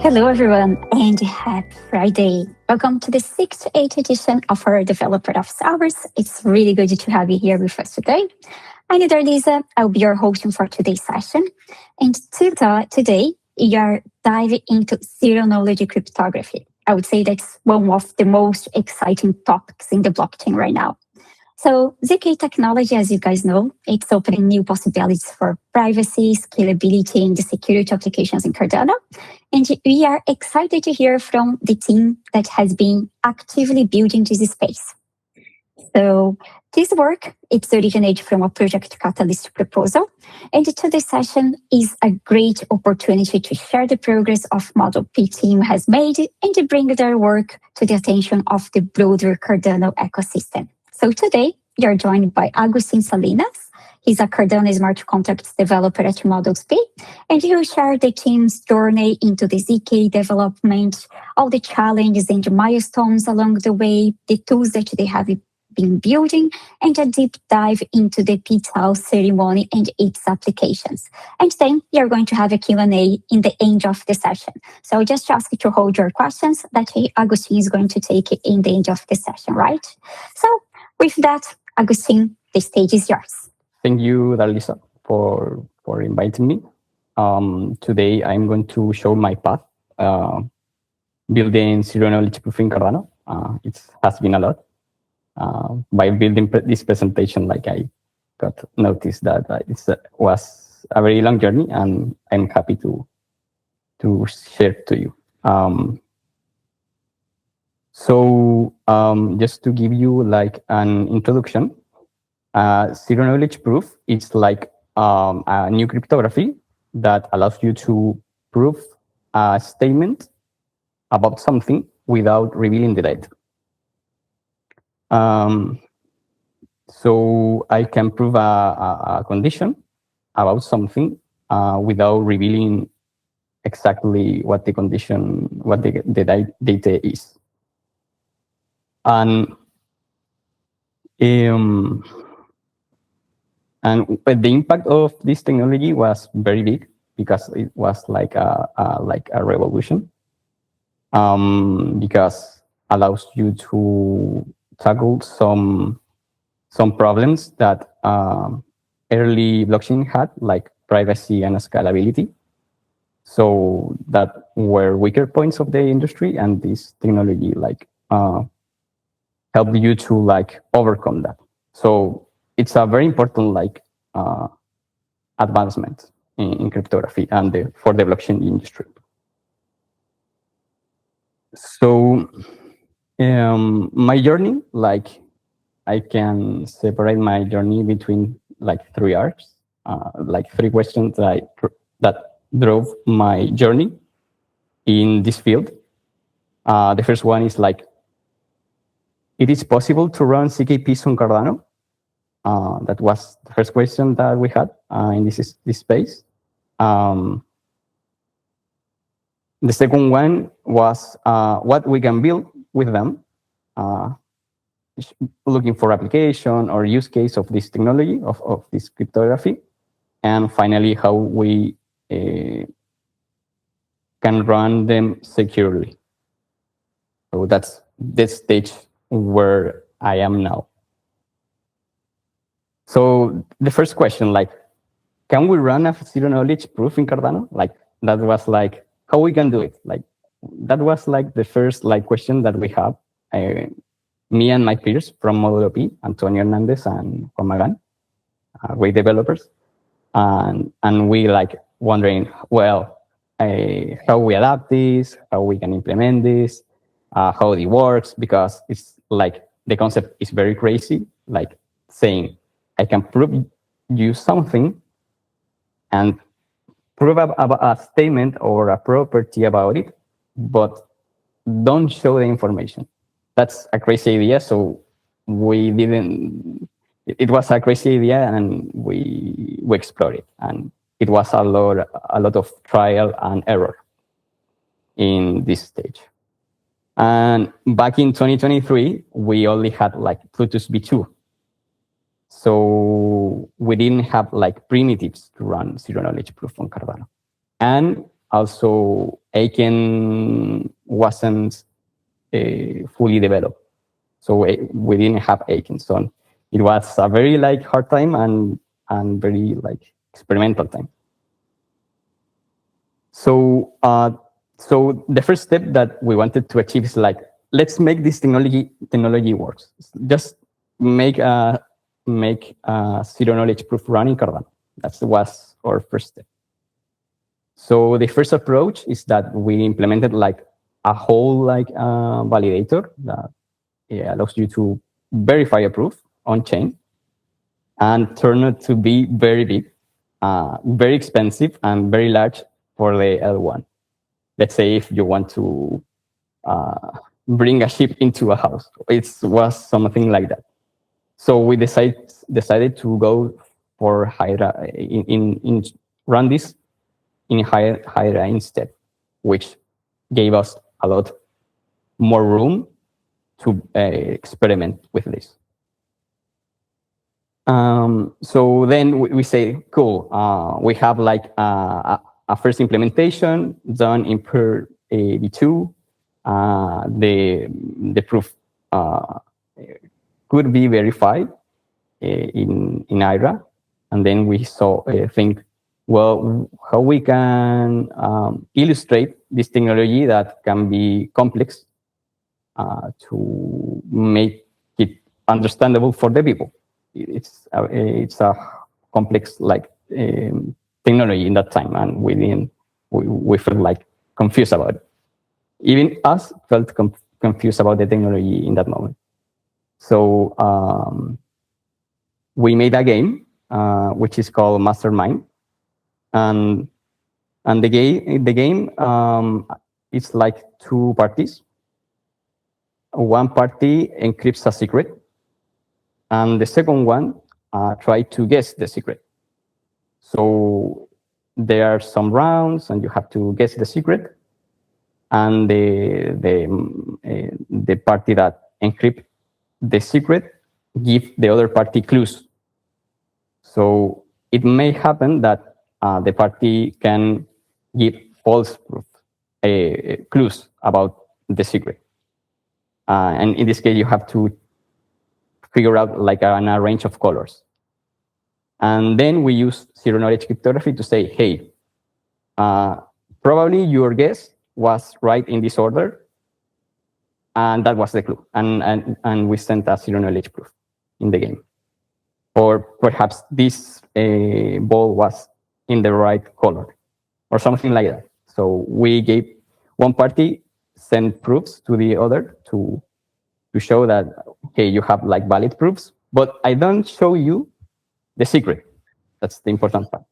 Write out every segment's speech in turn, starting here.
Hello, everyone, and happy Friday. Welcome to the 68th edition of our Developer Office Hours. It's really good to have you here with us today. I'm Lisa. I'll be your host for today's session. And today, we are diving into zero-knowledge cryptography. I would say that's one of the most exciting topics in the blockchain right now. So ZK technology, as you guys know, it's opening new possibilities for privacy, scalability, and the security applications in Cardano. And we are excited to hear from the team that has been actively building this space. So this work, it's originated from a Project Catalyst proposal. And today's session is a great opportunity to share the progress of Modulo-P team has made and to bring their work to the attention of the broader Cardano ecosystem. So today, you're joined by Agustín Salinas. He's a Cardano Smart Contract Developer at Modulo-P, and he will share the team's journey into the ZK development, all the challenges and milestones along the way, the tools that they have been building, and a deep dive into the P2 ceremony and its applications. And then you're going to have a Q&A in the end of the session. So I'll just ask you to hold your questions that Agustín is going to take in the end of the session, right? So with that, Agustín, the stage is yours. Thank you, Lisa, for inviting me. Today, I'm going to show my path building zero-knowledge proof in Cardano. It has been a lot. By building this presentation, I got noticed that it was a very long journey, and I'm happy to share to you. So just to give you an introduction, zero-knowledge proof is like a new cryptography that allows you to prove a statement about something without revealing the data. So I can prove a condition about something without revealing exactly what the condition, what the data is. And the impact of this technology was very big because it was like a revolution. Because allows you to tackle some problems that early blockchain had, like privacy and scalability. So that were weaker points of the industry, and this technology help you to overcome that. So it's a very important advancement in cryptography and for the blockchain industry. So my journey, I can separate my journey between three arcs, three questions that drove my journey in this field. The first one is it is possible to run ZKPs on Cardano? That was the first question that we had in this space. The second one was what we can build with them, looking for application or use case of this technology, of this cryptography. And finally, how we can run them securely. So that's the stage where I am now. So the first question, can we run a zero-knowledge proof in Cardano? That was how we can do it. That was the first question that we have. Me and my peers from Modulo-P, Antonio Hernandez and Juan Magán, great developers, and we wondering, well, how we adapt this, how we can implement this, how it works, because it's the concept is very crazy, saying I can prove you something and prove a statement or a property about it, but don't show the information. That's a crazy idea. So we didn't. It was a crazy idea, and we explored it, and it was a lot of trial and error in this stage. And back in 2023, we only had Plutus V2. So we didn't have primitives to run zero-knowledge proof on Cardano. And also Aiken wasn't fully developed. So we didn't have Aiken. So it was a very like hard time and very like experimental time. So so the first step that we wanted to achieve is like, let's make this technology works. Just make a zero knowledge proof run in Cardano. That was our first step. So the first approach is that we implemented like a whole like validator that allows you to verify a proof on chain, and turn it to be very big, very expensive, and very large for the L1. Let's say if you want to bring a ship into a house, it was something like that. So we decided to go for Hydra in run this in Hydra instead, which gave us a lot more room to experiment with this. So then we say, cool, we have like a first implementation done in per V2. The proof could be verified in Hydra. And then we think, well, how we can illustrate this technology that can be complex to make it understandable for the people. It's a complex like technology in that time, and we felt like confused about it. Even us felt confused about the technology in that moment. So we made a game which is called Mastermind, and the game it's like two parties. One party encrypts a secret, and the second one tries to guess the secret. So there are some rounds, and you have to guess the secret. And the party that encrypts the secret give the other party clues. So it may happen that the party can give false proof, clues about the secret. And in this case, you have to figure out like a range of colors. And then we use zero knowledge cryptography to say, hey, probably your guess was right in this order, and that was the clue. And we sent a zero knowledge proof in the game. Or perhaps this ball was in the right color, or something like that. So we gave one party send proofs to the other to show that, okay, you have like valid proofs, but I don't show you the secret. That's the important part.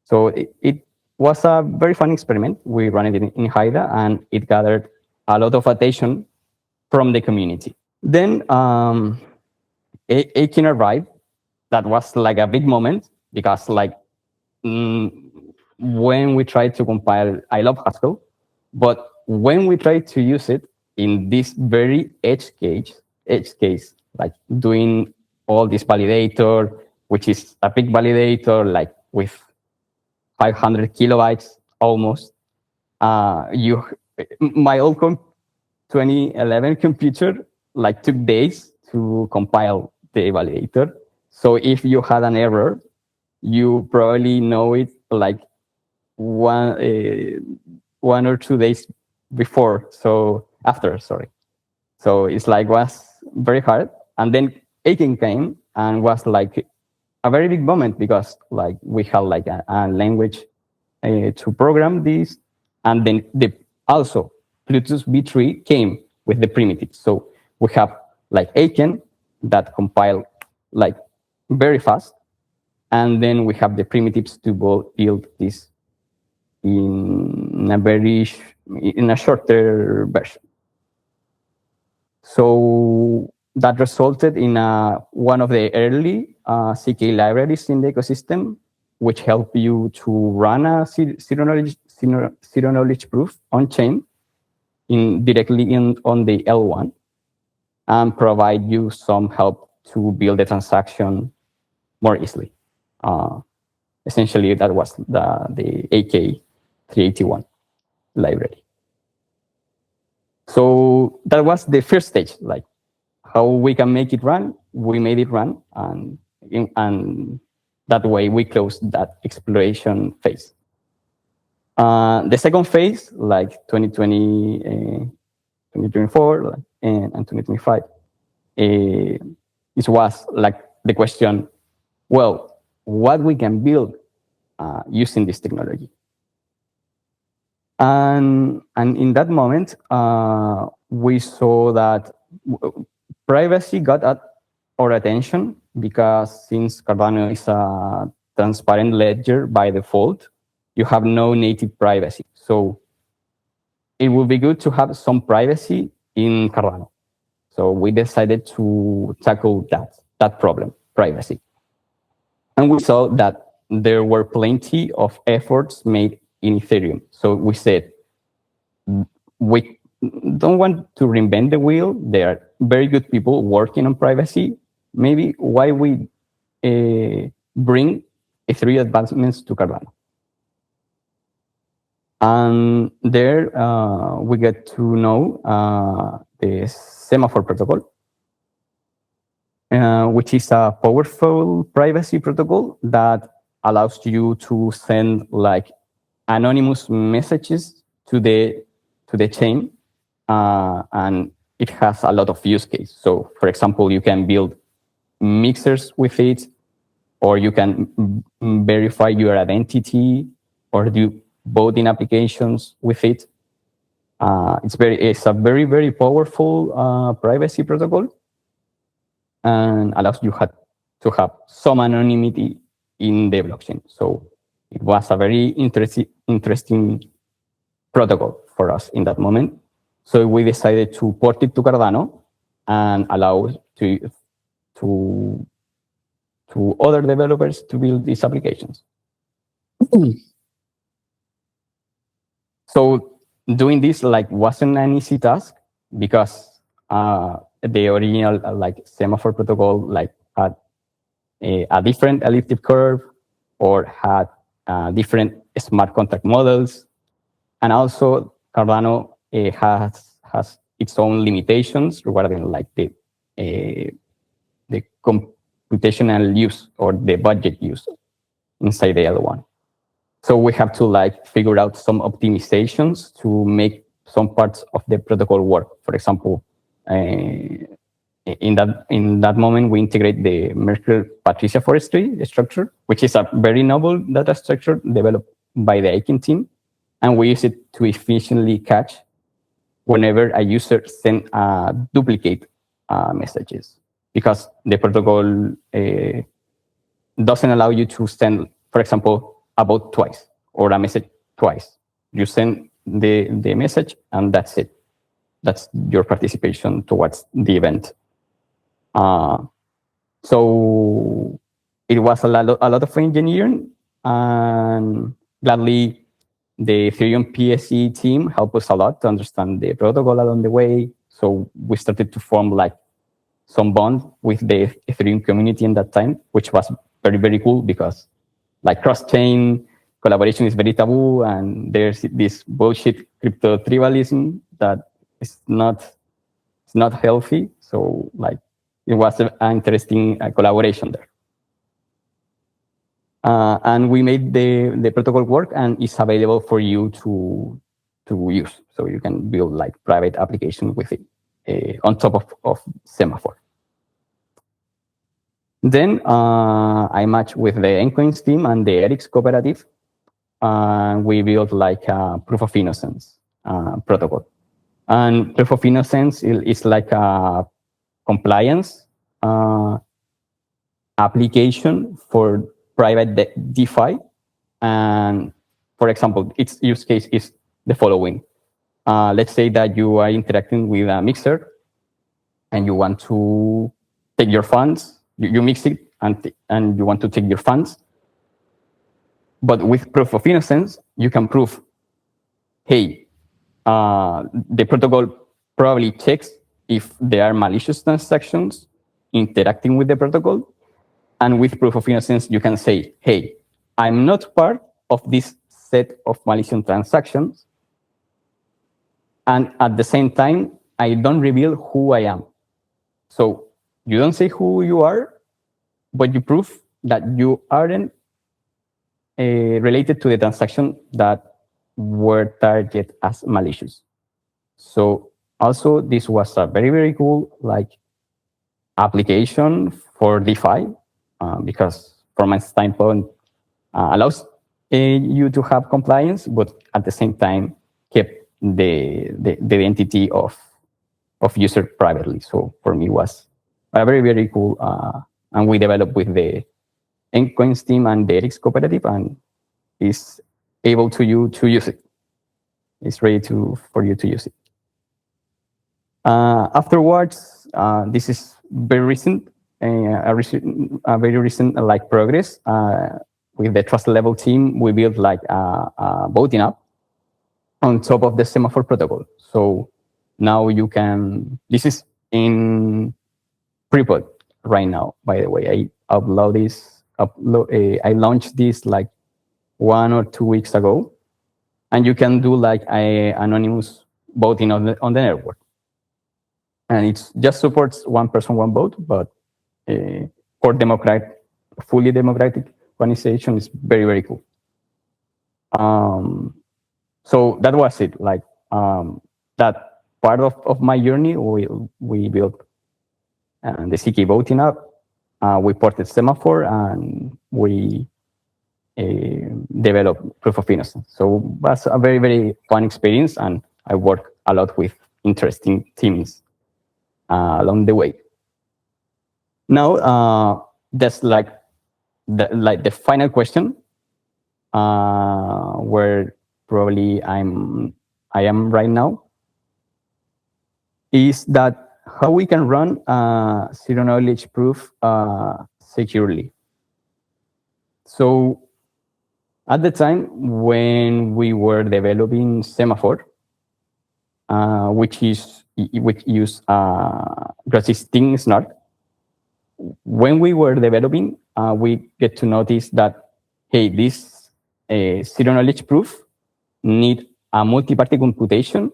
So it was a very fun experiment. We ran it in Hydra, and it gathered a lot of attention from the community. Then Aiken arrived. That was like a big moment, because like when we tried to compile, I love Haskell, but when we tried to use it in this very edge case, like doing all this validator, which is a big validator, like with 500 kilobytes almost. My old 2011 computer like took days to compile the validator. So if you had an error, you probably know it like one or 2 days before. So after, sorry. So it's like was very hard. And then Aiken came and was like a very big moment, because like we had like a language to program this, and then also Plutus V3 came with the primitives. So we have like Aiken that compile like very fast, and then we have the primitives to build this in a shorter version. So that resulted in one of the early ZK libraries in the ecosystem, which help you to run a zero knowledge proof on chain directly on the L1, and provide you some help to build the transaction more easily. Essentially, that was the AK 381 library. So that was the first stage, like how we can make it run. We made it run, and that way we closed that exploration phase. The second phase, like 2020, 2024, and 2025, it was like the question, well, what we can build using this technology. And in that moment, we saw that privacy got our attention, because since Cardano is a transparent ledger by default, you have no native privacy. So it would be good to have some privacy in Cardano. So we decided to tackle that problem, privacy. And we saw that there were plenty of efforts made in Ethereum. So we said, we don't want to reinvent the wheel. There are very good people working on privacy. Maybe why we bring Ethereum advancements to Cardano. And there we get to know the Semaphore protocol, which is a powerful privacy protocol that allows you to send like anonymous messages to the chain, and it has a lot of use cases. So, for example, you can build mixers with it, or you can verify your identity, or do voting applications with it. It's a very, very powerful privacy protocol, and allows you to have some anonymity in the blockchain. So it was a very interesting protocol for us in that moment. So we decided to port it to Cardano and allow to other developers to build these applications. So doing this wasn't an easy task, because the original Semaphore protocol had a different elliptic curve, or had different smart contract models, and also Cardano has its own limitations regarding the computational use or the budget use inside the L1. So we have to figure out some optimizations to make some parts of the protocol work. For example, in that moment, we integrate the Merkle-Patricia forestry structure, which is a very novel data structure developed by the Aiken team, and we use it to efficiently catch whenever a user sends duplicate messages, because the protocol doesn't allow you to send, for example, a vote twice or a message twice. You send the message, and that's it. That's your participation towards the event. So it was a lot of engineering, and gladly the Ethereum PSE team helped us a lot to understand the protocol along the way. So we started to form some bond with the Ethereum community in that time, which was very, very cool, because cross-chain collaboration is very taboo, and there's this bullshit crypto tribalism that is not healthy. So it was an interesting collaboration there. And we made the protocol work, and it's available for you to use. So you can build private application with it on top of Semaphore. Then I matched with the Endcoins team and the Eric's cooperative. We built a proof of innocence protocol. And proof of innocence is a compliance application for private DeFi. And for example, its use case is the following. Let's say that you are interacting with a mixer, and you want to take your funds. You mix it, and you want to take your funds. But with proof of innocence, you can prove, hey, the protocol probably checks if there are malicious transactions interacting with the protocol. And with proof of innocence, you can say, hey, I'm not part of this set of malicious transactions. And at the same time, I don't reveal who I am. So you don't say who you are, but you prove that you aren't related to the transaction that were targeted as malicious. So also this was a very, very cool application for DeFi because from my standpoint allows you to have compliance, but at the same time kept the identity of user privately. So for me was a very, very cool. And we developed with the Endcoins team and the Eric's cooperative, and is able to use it. It's ready for you to use it. Afterwards, this is very recent, a very recent progress. With the trust level team, we built a voting app on top of the Semaphore protocol. So now you can. This is in pre-pod right now. By the way, I launched this 1 or 2 weeks ago, and you can do a anonymous voting on the network. And it just supports one person, one vote, but for fully democratic organization is very, very cool. So that was it. That part of my journey, we built the ZK voting app. We ported Semaphore, and we developed Proof of Innocence. So it was a very, very fun experience, and I worked a lot with interesting teams along the way. Now, that's the final question, where probably I am right now, is that how we can run zero knowledge proof securely. So at the time when we were developing Semaphore, which use Groth16 SNARK, when we were developing, we get to notice that, hey, this zero knowledge proof need a multi-party computation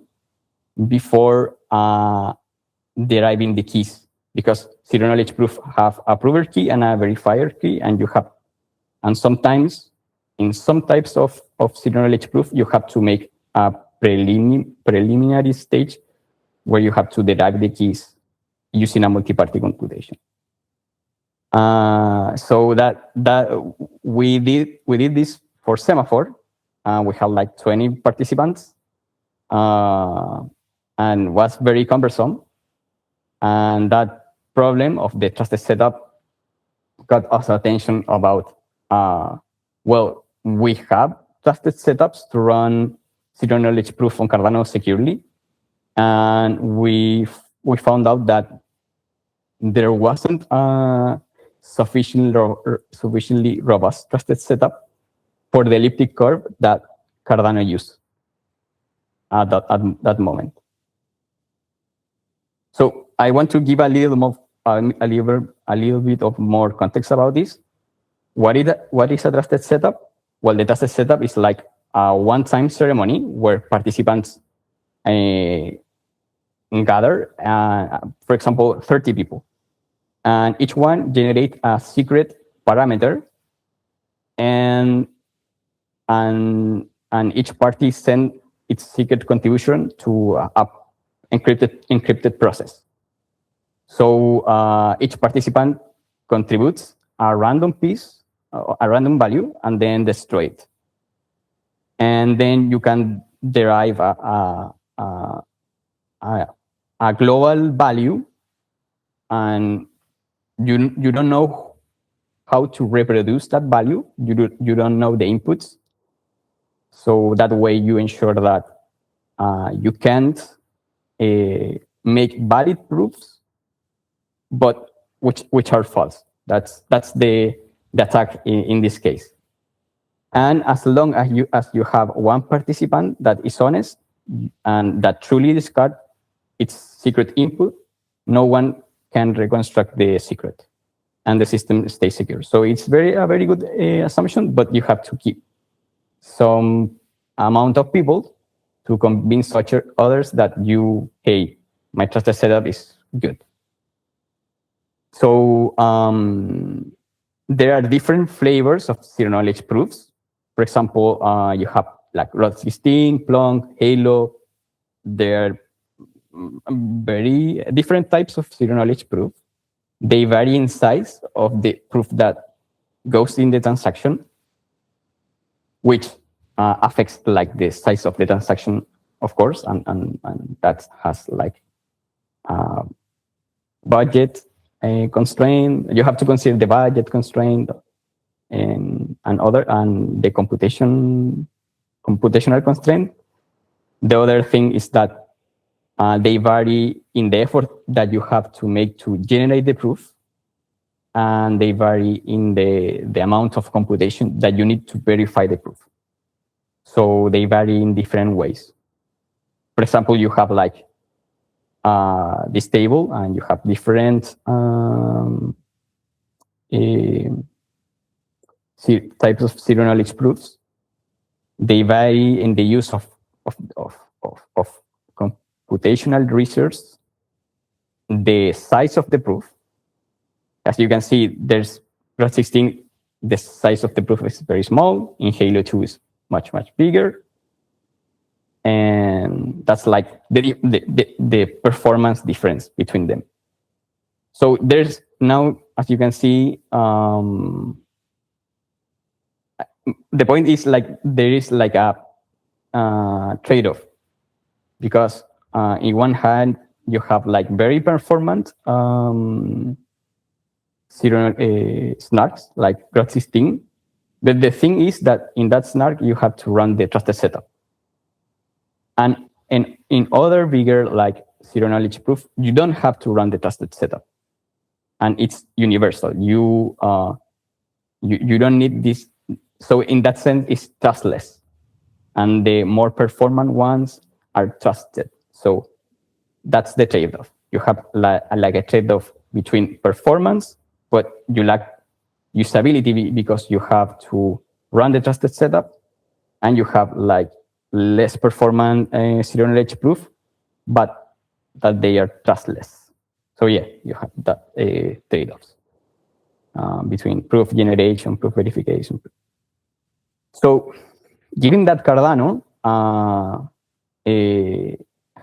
before deriving the keys, because zero knowledge proof have a prover key and a verifier key, and sometimes in some types of zero knowledge proof, you have to make a preliminary stage where you have to derive the keys using a multi-party computation. So that we did this for Semaphore. We had 20 participants, and was very cumbersome. And that problem of the trusted setup got us attention about, well, we have trusted setups to run zero knowledge proof on Cardano securely, and we found out that there wasn't a sufficiently robust trusted setup for the elliptic curve that Cardano used at that moment. So I want to give a little bit of more context about this. What is a trusted setup? Well, the trusted setup is like a one-time ceremony where participants gather, for example, 30 people, and each one generate a secret parameter, and each party send its secret contribution to a encrypted process. So each participant contributes a random piece, a random value, and then destroy it. And then you can derive a global value, and you don't know how to reproduce that value. You don't know the inputs. So that way you ensure that you can't make valid proofs, but which are false. That's the attack in this case. And as long as you have one participant that is honest and that truly discard its secret input, no one can reconstruct the secret, and the system stays secure. So it's a very good assumption, but you have to keep. some amount of people to convince others that hey, my trusted setup is good. So there are different flavors of zero knowledge proofs. For example, you have like Groth16, Plonk, Halo. There are very different types of zero knowledge proof. They vary in size of the proof that goes in the transaction, which affects like the size of the transaction, of course, and that has like budget constraint. You have to consider the budget constraint and the computational constraint. The other thing is that they vary in the effort that you have to make to generate the proof, and they vary in the amount of computation that you need to verify the proof. So they vary in different ways. For example, you have like this table, and you have different types of zero knowledge proofs. They vary in the use of computational resource, the size of the proof. As you can see, there's Groth16, the size of the proof is very small. In Halo 2 is much, much bigger. And that's like the performance difference between them. So there's now, as you can see, the point is like there is like a trade-off, because in one hand you have like very performant SNARKs like Groth16, but the thing is that in that SNARK you have to run the trusted setup. And in other bigger like zero knowledge proof, you don't have to run the trusted setup, and it's universal. You don't need this. So in that sense, it's trustless, and the more performant ones are trusted. So that's the trade-off. You have like a trade-off between performance, but you lack usability because you have to run the trusted setup, and you have like less performant zero knowledge proof, but that they are trustless. So yeah, you have that trade-offs between proof generation, proof verification. So given that Cardano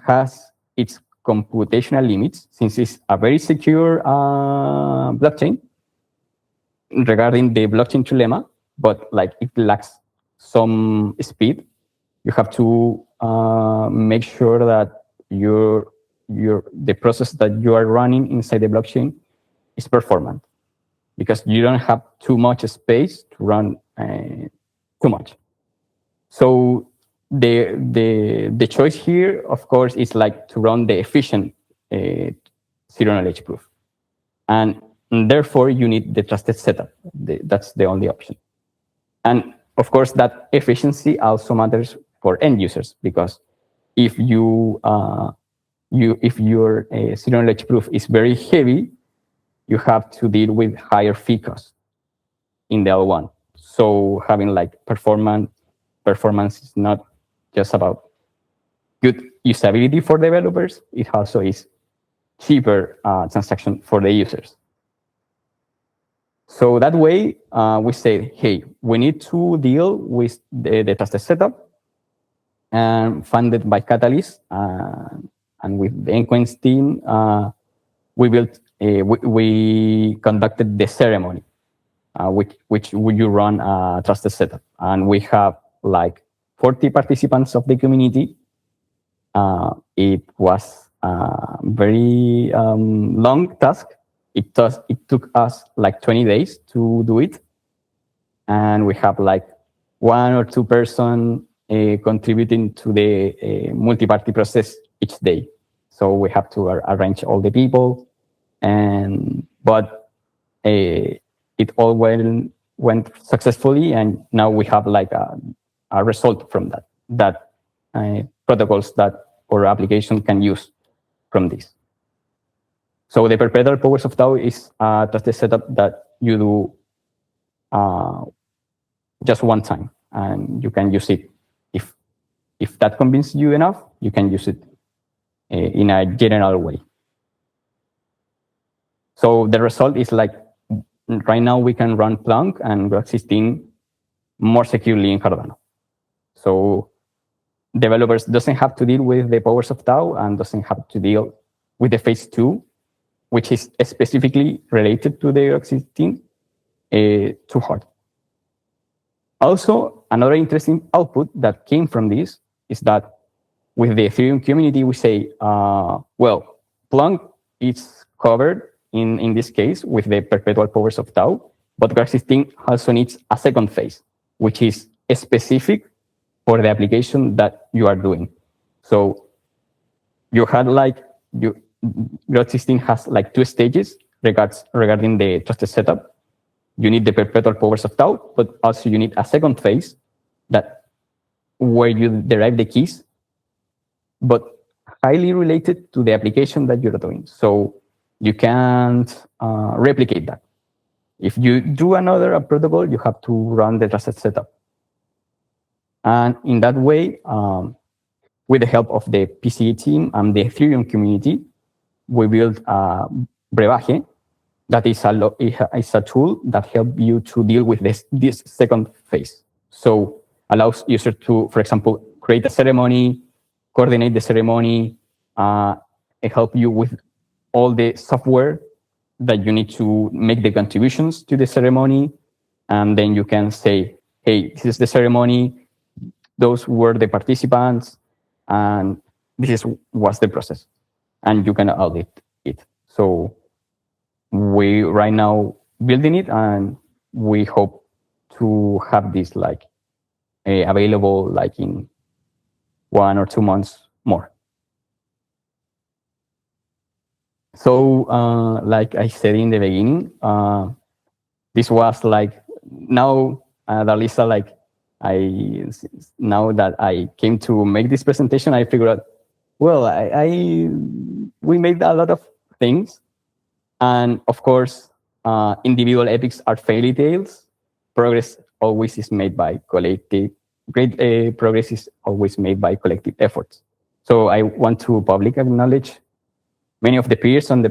has its computational limits, since it's a very secure blockchain regarding the blockchain trilemma, but like it lacks some speed, you have to make sure that the process that you are running inside the blockchain is performant, because you don't have too much space to run too much. So the choice here, of course, is like to run the efficient zero knowledge proof, and therefore you need the trusted setup. That's the only option. And of course, that efficiency also matters for end users, because if your zero knowledge proof is very heavy, you have to deal with higher fee costs in the L1. So having like performance is not just about good usability for developers, it also is cheaper transaction for the users. So that way, we say, hey, we need to deal with the trusted setup, and funded by Catalyst and with the Enquence team, we conducted the ceremony, which you run a trusted setup, and we have like 40 participants of the community. It was a very long task. It took us like 20 days to do it, and we have like 1 or 2 person contributing to the multi-party process each day. So we have to arrange all the people, but it all went successfully, and now we have like a result from that protocols that our application can use from this. So the perpetual powers of DAO is just a setup that you do just one time. and you can use it. If that convinces you enough, you can use it in a general way. So the result is like, right now we can run Plonk and Groth16 more securely in Cardano. So developers doesn't have to deal with the powers of Tau and doesn't have to deal with the phase 2, which is specifically related to the Groth16, too hard. Also, another interesting output that came from this is that with the Ethereum community, we say, well, Plonk is covered in this case with the perpetual powers of Tau, but Groth16 also needs a second phase, which is specific for the application that you are doing. So you had Groth16 has like 2 stages regarding the trusted setup. You need the perpetual powers of Tau, but also you need a second phase where you derive the keys, but highly related to the application that you're doing. So you can't replicate that. If you do another protocol, you have to run the trusted setup. And in that way, with the help of the PCA team and the Ethereum community, we built Brebaje. That is a tool that helps you to deal with this second phase. So allows users to, for example, create a ceremony, coordinate the ceremony, help you with all the software that you need to make the contributions to the ceremony. And then you can say, hey, this is the ceremony, those were the participants, and this was the process. And you can audit it. So we right now building it, and we hope to have this available in 1 or 2 months more. So like I said in the beginning, this was now Darlisa, now that I came to make this presentation, I figured out, well, we made a lot of things. And of course, individual epics are fairy tales. Progress always is made by collective. Great progress is always made by collective efforts. So I want to publicly acknowledge many of the peers and the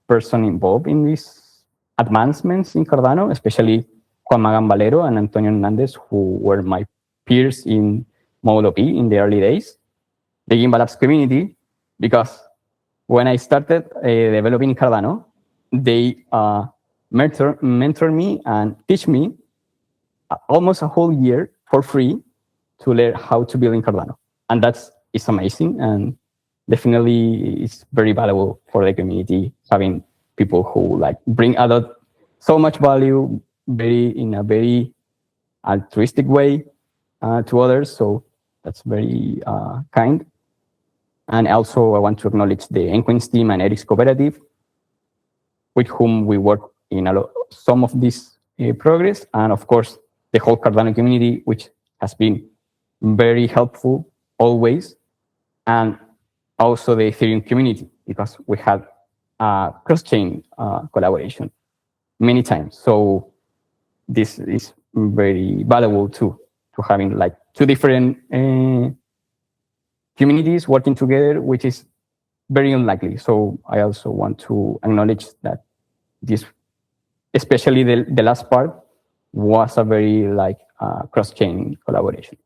person involved in these advancements in Cardano, especially Juan Magan Valero and Antonio Hernandez, who were my peers in Modulo-P in the early days. The Gimba Labs community, because when I started developing Cardano, they mentor me and teach me almost a whole year for free to learn how to build in Cardano. And it's amazing, and definitely it's very valuable for the community, having people who bring so much value in a very altruistic way to others. So that's very kind. And also I want to acknowledge the Enquins team and Eric's cooperative, with whom we work in some of this progress. And of course, the whole Cardano community, which has been very helpful always. And also the Ethereum community, because we had cross-chain collaboration many times. So this is very valuable too, to having 2 different communities working together, which is very unlikely. So I also want to acknowledge that this, especially the last part, was a very cross-chain collaboration.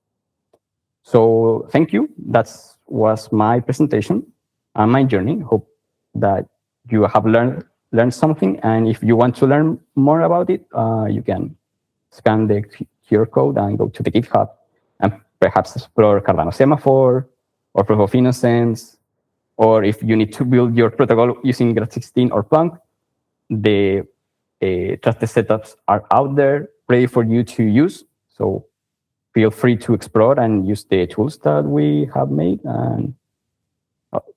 So thank you. That was my presentation and my journey. Hope that you have learned something. And if you want to learn more about it, you can scan the QR code and go to the GitHub and perhaps explore Cardano Semaphore or Proof of Innocence. Or if you need to build your protocol using Groth16 or Plonk, the trusted setups are out there ready for you to use. So feel free to explore and use the tools that we have made. And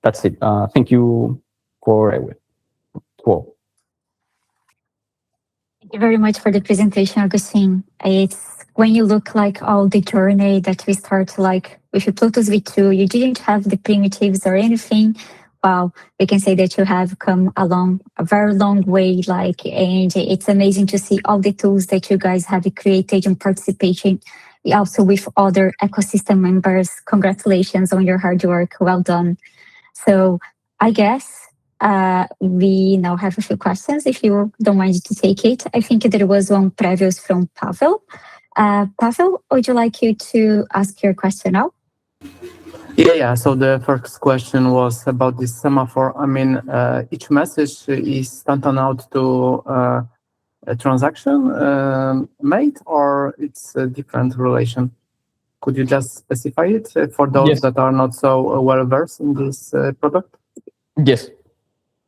that's it. Thank you for all. Thank you very much for the presentation, Agustin. It's when you look all the journey that we start with the Plutus V2, you didn't have the primitives or anything. Wow, we can say that you have come along a very long way, and it's amazing to see all the tools that you guys have created and participating also with other ecosystem members. Congratulations on your hard work. Well done. So I guess we now have a few questions, if you don't mind to take it. I think there was one previous from Pavel. Pavel, would you like you to ask your question now? Yeah. So the first question was about this semaphore. I mean, each message is sent out to a transaction made, or it's a different relation? Could you just specify it for those that are not so well versed in this product? Yes.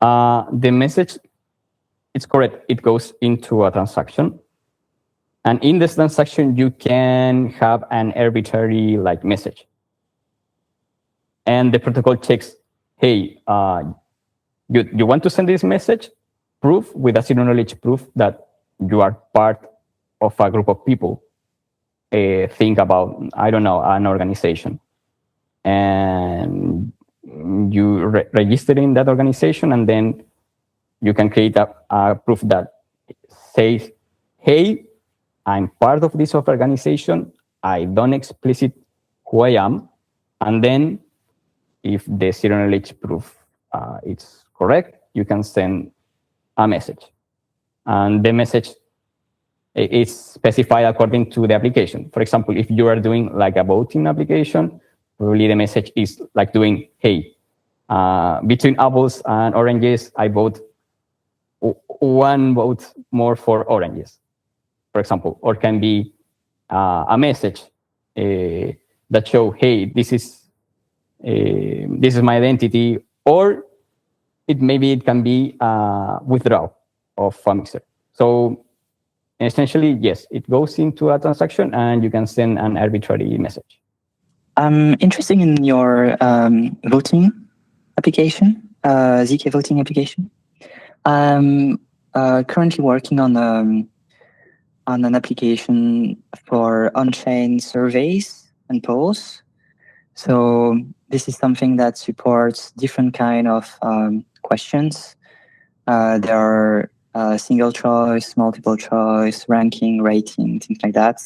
The message, it's correct. It goes into a transaction. And in this transaction, you can have an arbitrary message. And the protocol checks, hey, you want to send this message? Proof with a zero knowledge proof that you are part of a group of people. Think about, I don't know, an organization. And you register in that organization, and then you can create a proof that says, hey, I'm part of this organization. I don't explicit who I am. And then if the zero knowledge proof is correct, you can send a message. And the message is specified according to the application. For example, if you are doing a voting application, probably the message is doing, hey, between apples and oranges, I vote one vote more for oranges, for example. Or can be a message that show, hey, this is my identity. Or maybe it can be withdrawal of a mixer. So essentially, yes, it goes into a transaction and you can send an arbitrary message. I'm interested in your voting application, ZK voting application. I'm currently working on an application for on-chain surveys and polls. So this is something that supports different kind of questions. There are single choice, multiple choice, ranking, rating, things like that.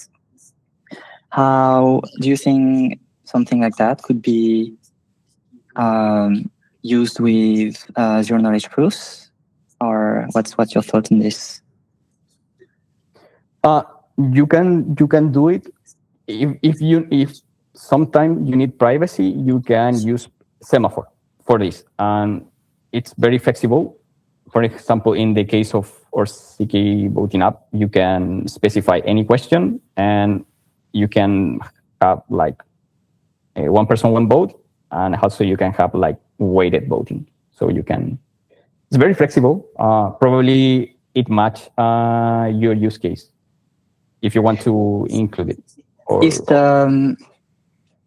How do you think something like that could be used with zero knowledge proofs? Or what's your thought on this? You can do it if sometimes you need privacy. You can use Semaphore for this, and it's very flexible. For example, in the case of our ZK voting app, you can specify any question, and you can have one person, one vote, and also you can have weighted voting. So you can. It's very flexible. Probably it match your use case if you want to include it.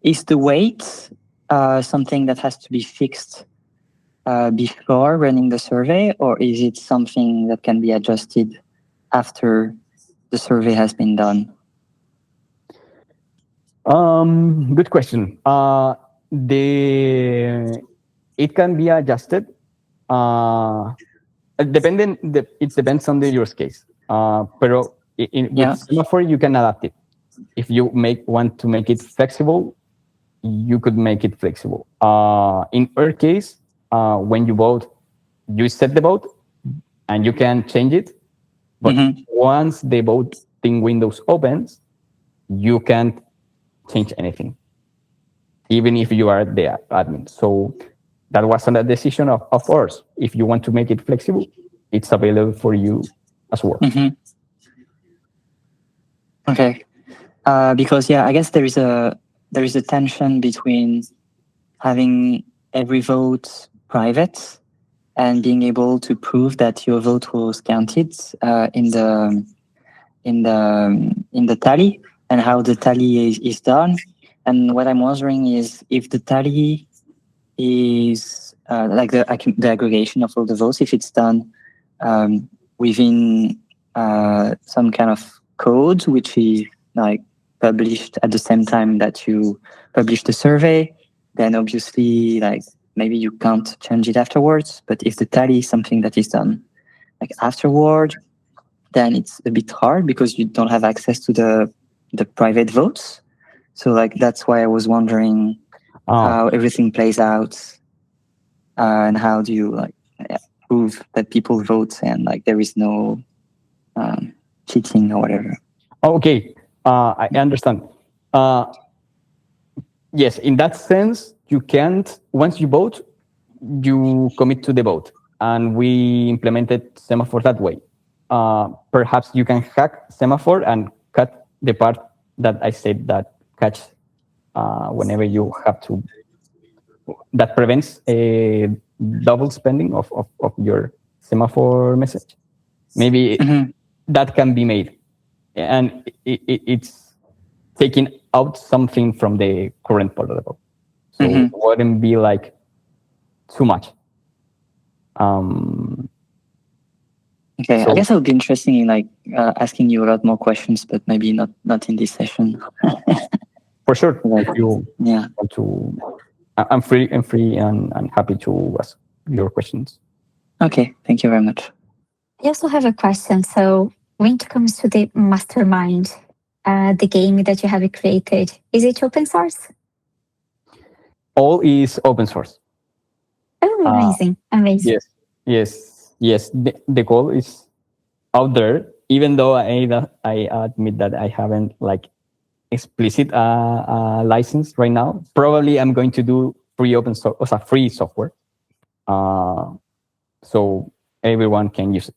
Is the weight something that has to be fixed before running the survey, or is it something that can be adjusted after the survey has been done? Good question. It can be adjusted. It depends on the use case. Pero with Semaphore, you can adapt it. If you want to make it flexible, you could make it flexible. In our case, when you vote, you set the vote, and you can change it. But once the voting windows opens, you can't change anything, even if you are the admin. So that wasn't a decision of ours. If you want to make it flexible, it's available for you as well. Okay, because I guess there is a tension between having every vote private and being able to prove that your vote was counted in the tally, and how the tally is done. And what I'm wondering is if the tally is the aggregation of all the votes, if it's done within some kind of code, which is published at the same time that you publish the survey, then obviously maybe you can't change it afterwards. But if the tally is something that is done afterward, then it's a bit hard because you don't have access to the private votes. So like that's why I was wondering how everything plays out, and how do you like prove that people vote and like there is no cheating or whatever. Okay, I understand. Yes, in that sense, you can't, once you vote, you commit to the vote. And we implemented Semaphore that way. Perhaps you can hack Semaphore and cut the part that I said that catch whenever you have to, that prevents a double spending of your Semaphore message. Maybe that can be made. And it's taking out something from the current protocol. So it wouldn't be like too much. Okay, so I guess it would be interesting in like asking you a lot more questions, but maybe not in this session. For sure. Like, if you want to, I'm free and happy to ask your questions. Okay, thank you very much. I also have a question. So when it comes to the mastermind, the game that you have created, is it open source? All is open source. Oh, amazing. Amazing. Yes. The code is out there, even though I admit that I haven't like explicit license right now. Probably I'm going to do free open source, free software. So everyone can use it.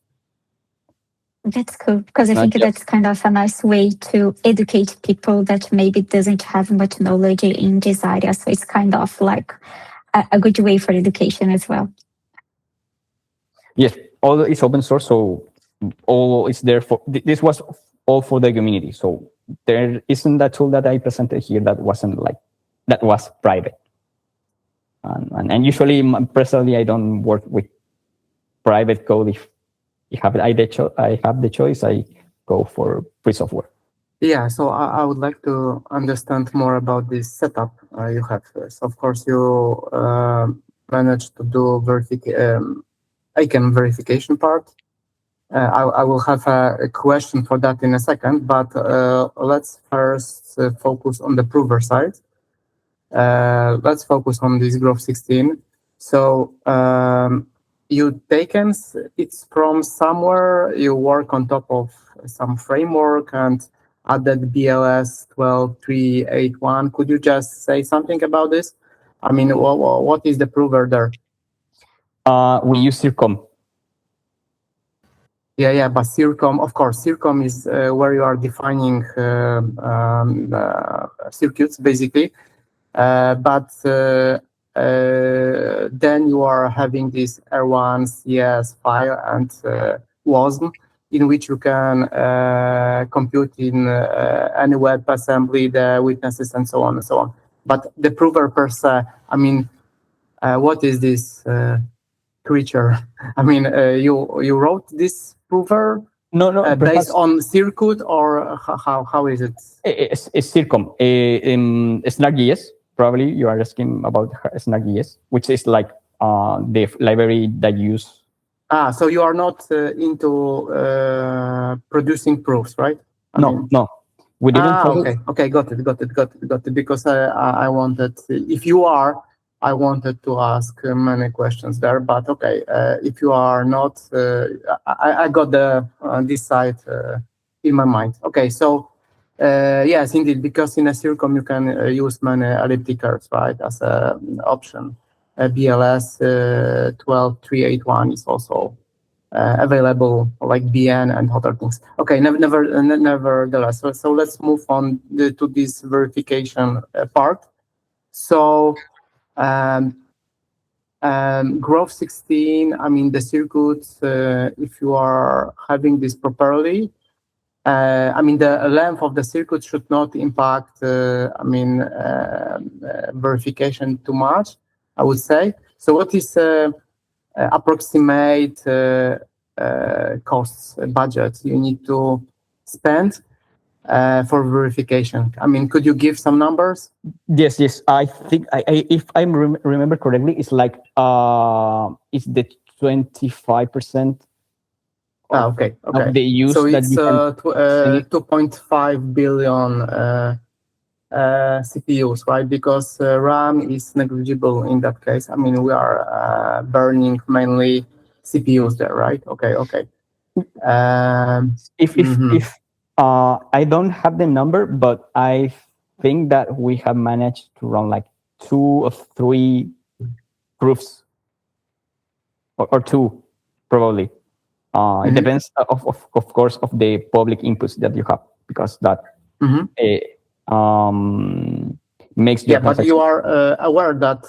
That's cool, because I think that's kind of a nice way to educate people that maybe doesn't have much knowledge in this area. So it's kind of like a good way for education as well. Yes, all is open source, so all is there for. This was all for the community. So there isn't that tool that I presented here that wasn't like that was private. And usually, personally, I don't work with private code. If I have the choice, I go for free software. Yeah, so I would like to understand more about this setup you have. So of course, you managed to do icon verification part. I will have a question for that in a second, but let's first focus on the prover side. Let's focus on this Groth16. So you taken it's from somewhere, you work on top of some framework and added BLS 12381. Could you just say something about this? I mean, what is the prover there? We use Circom. Yeah, but Circom, of course, Circom is where you are defining circuits, basically. But then you are having this R1 CS file and WASM, in which you can compute in any WebAssembly the witnesses and so on and so on. But the prover per se, I mean, what is this creature? I mean, you wrote this prover? No, based on circuit, or how is it? It's Circom. SNARKs, probably you are asking about SNARKs, which is like the library that you use. So you are not into producing proofs, right? No. We didn't. Okay, got it. Because I wanted, if you are, I wanted to ask many questions there, but okay, if you are not, I got this side in my mind. Okay, so yes, indeed, because in a Circom you can use many elliptic curves, right, as an option. BLS 12381 is also available, like BN and other things. Okay, nevertheless, so let's move on to this verification part. So Groth16, I mean, the circuits, if you are having this properly, I mean, the length of the circuit should not impact, verification too much, I would say. So what is approximate costs, budget you need to spend for verification? I mean, could you give some numbers? Yes. I think if I remember correctly, it's like it's the 25%. Okay. Of the use so that it's you can 2.5 billion CPUs, right? Because RAM is negligible in that case. I mean, we are burning mainly CPUs there, right? Okay. If I don't have the number, but I think that we have managed to run like 2 or 3 proofs, or 2 probably. It depends, of course, of the public inputs that you have, because that makes your but you are aware that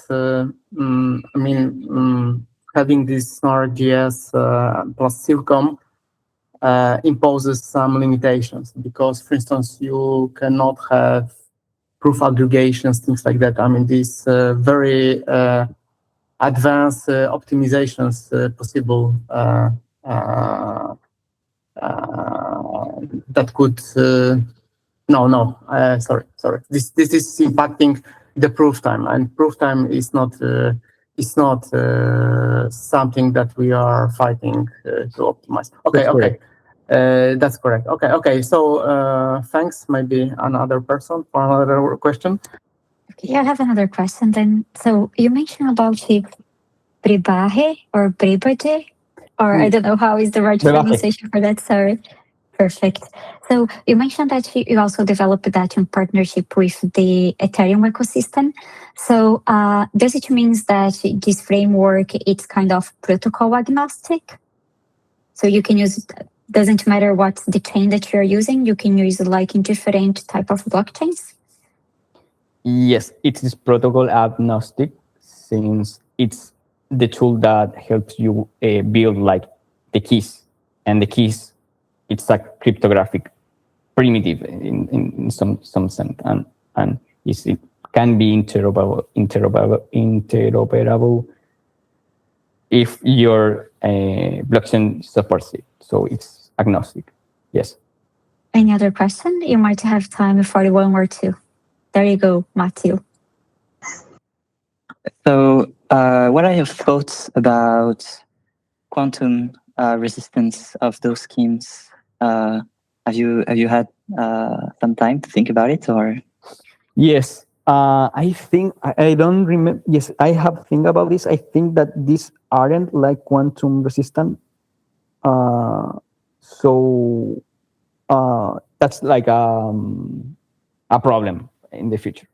having this SNARK-GS plus Silcom imposes some limitations, because, for instance, you cannot have proof aggregations, things like that. I mean, these very advanced optimizations possible that could sorry. This is impacting the proof time, and proof time is not something that we are fighting to optimize. Okay. That's correct. Okay. So thanks. Maybe another person for another question. Okay, I have another question then. So you mentioned about Brebaje or Brebaje, or I don't know how is the right pronunciation for that. Sorry. Perfect. So you mentioned that you also developed that in partnership with the Ethereum ecosystem. So does it mean that this framework, it's kind of protocol agnostic? So you can use, doesn't matter what's the chain that you're using, you can use like in different type of blockchains? Yes, it is protocol agnostic, since it's the tool that helps you build like the keys, and the keys, it's a cryptographic primitive in some sense, and it can be interoperable if your blockchain supports it. So it's agnostic. Yes. Any other question? You might have time for one or two. There you go, Matthew. So, what are your thoughts about quantum resistance of those schemes? Have you had some time to think about it, or? Yes, I think I don't remember. Yes, I have think about this. I think that these aren't like quantum resistant. So that's like a problem in the future.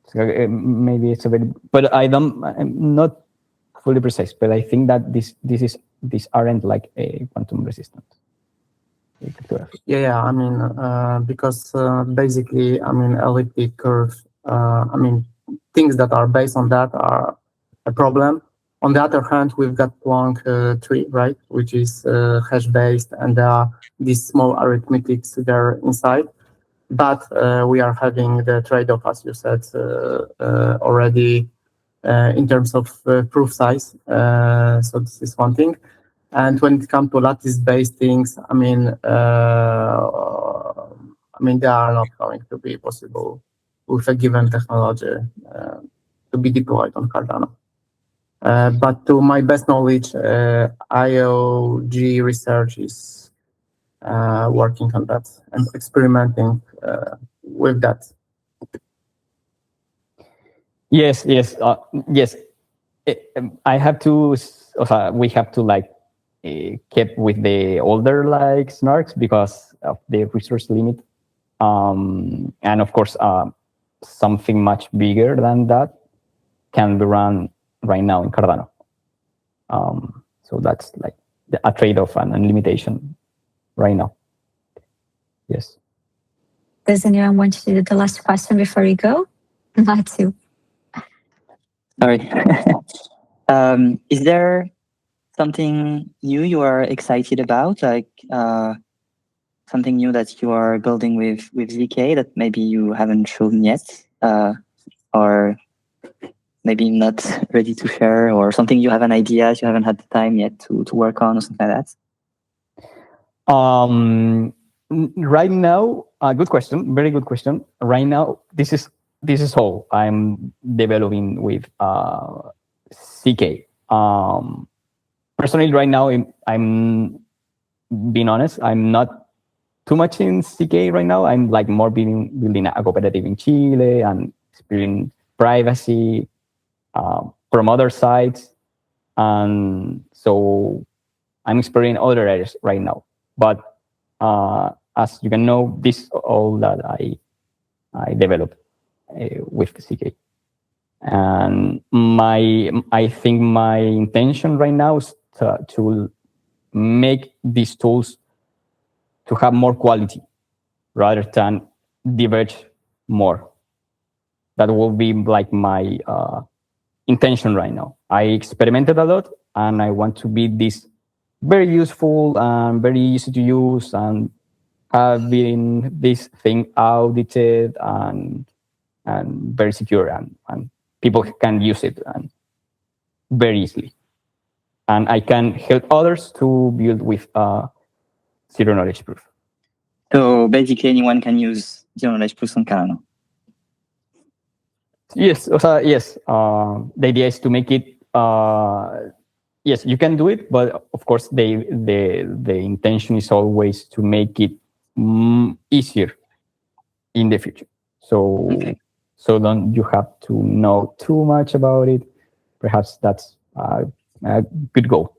So maybe it's a very, but I'm not fully precise. But I think that these aren't like a quantum resistant. Yeah. I mean, because basically, I mean, elliptic curve. I mean, things that are based on that are a problem. On the other hand, we've got Plonk tree, right, which is hash based, and there are these small arithmetics there inside. But we are having the trade-off, as you said already, in terms of proof size. So this is one thing. And when it comes to lattice-based things, I mean, they are not going to be possible with a given technology to be deployed on Cardano. But to my best knowledge, IOG research is working on that and experimenting with that. Yes. I have to. We have to like keep with the older like SNARKs because of the resource limit, and of course, something much bigger than that can be run right now in Cardano. So that's like a trade-off and a limitation right now. Yes. Does anyone want to do the last question before we go? Matthew. Sorry. Is there something new you are excited about, like something new that you are building with ZK that maybe you haven't shown yet, or maybe not ready to share, or something you have an idea, you haven't had the time yet to work on, or something like that? Right now, good question, very good question. Right now, this is all I'm developing with ZK. Personally, right now, I'm being honest, I'm not too much in ZK right now. I'm like more building a cooperative in Chile and exploring privacy from other sides. And so I'm exploring other areas right now. But as you can know, this is all that I developed with ZK. And I think my intention right now is to make these tools to have more quality rather than diverge more. That will be like my intention right now. I experimented a lot, and I want to be this very useful and very easy to use, and having this thing audited and very secure, and people can use it and very easily. And I can help others to build with zero knowledge proof. So basically, anyone can use zero knowledge proof on Cardano. Yes, yes. The idea is to make it. Yes, you can do it, but of course, the intention is always to make it easier in the future. So, so don't you have to know too much about it. Perhaps that's a good goal.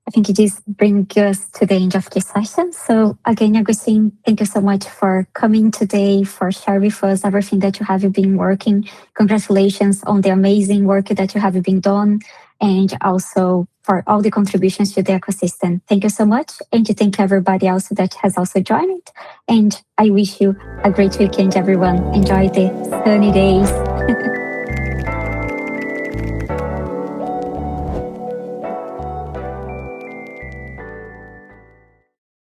I think it is bringing us to the end of this session. So again, Agustín, thank you so much for coming today, for sharing with us everything that you have been working. Congratulations on the amazing work that you have been done, and also for all the contributions to the ecosystem. Thank you so much. And to thank everybody else that has also joined. And I wish you a great weekend, everyone. Enjoy the sunny days.